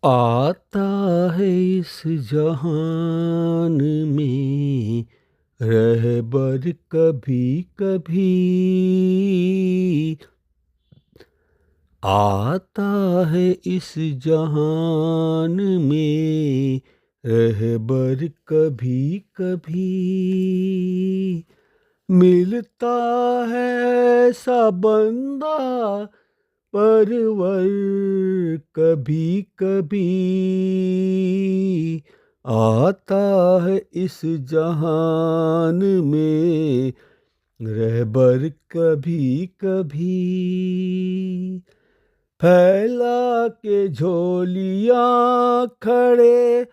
आता है इस जहान में रहबर कभी कभी। आता है इस जहान में रहबर कभी कभी। मिलता है ऐसा बंदा परवर कभी कभी। आता है इस जहान में रहबर कभी कभी। फैला के झोलियां खड़े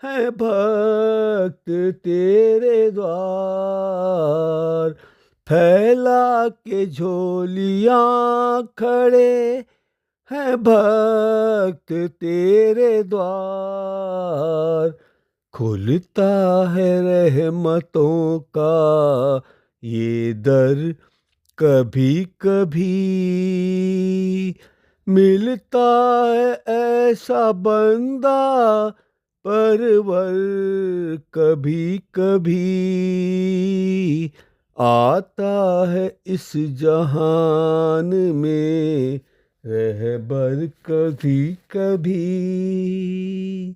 हैं भक्त तेरे द्वार। फैला के झोलियां खड़े हैं भक्त तेरे द्वार। खुलता है रहमतों का ये दर कभी कभी। मिलता है ऐसा बंदा परवर कभी कभी। आता है इस जहान में रहबर कभी कभी।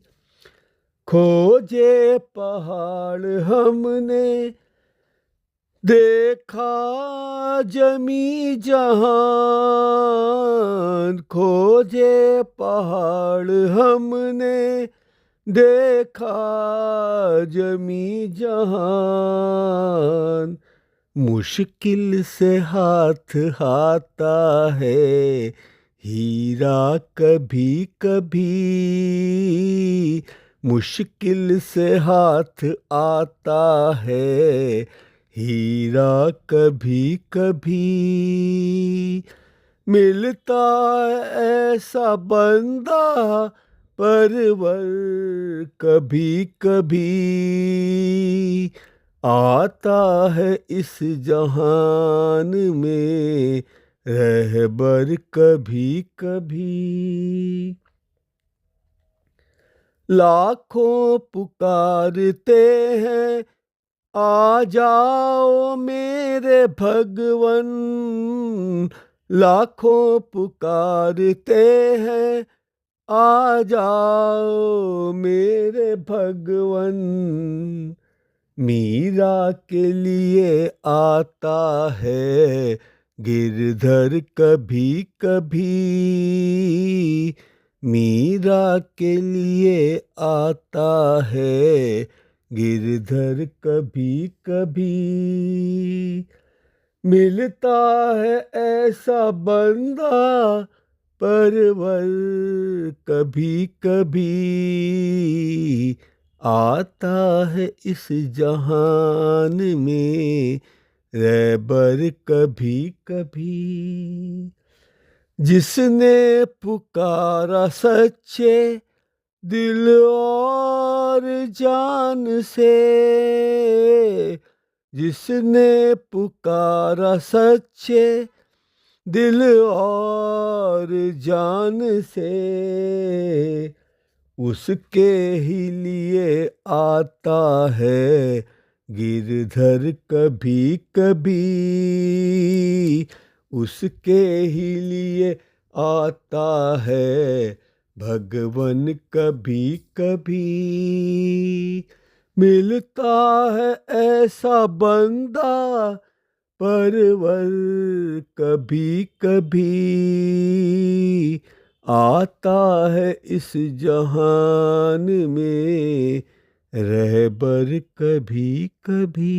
खोजे पहाड़ हमने देखा जमी जहान। खोजे पहाड़ हमने देखा जमी जहान। मुश्किल से हाथ आता है हीरा कभी कभी। मुश्किल से हाथ आता है हीरा कभी कभी। मिलता ऐसा बंदा परवर कभी कभी। आता है इस जहान में रहबर कभी कभी। लाखों पुकारते हैं आ जाओ मेरे भगवन। लाखों पुकारते हैं आ जाओ मेरे भगवन। मीरा के लिए आता है गिरधर कभी कभी। मीरा के लिए आता है गिरधर कभी कभी। मिलता है ऐसा बंदा परवर कभी कभी। आता है इस जहान में रहबर कभी कभी। जिसने पुकारा सच्चे दिल और जान से। जिसने पुकारा सच्चे दिल और जान से उसके ही लिए आता है गिरधर कभी कभी। उसके ही लिए आता है भगवन कभी कभी। मिलता है ऐसा बंदा परवर कभी कभी। आता है इस जहान में रहबर कभी कभी।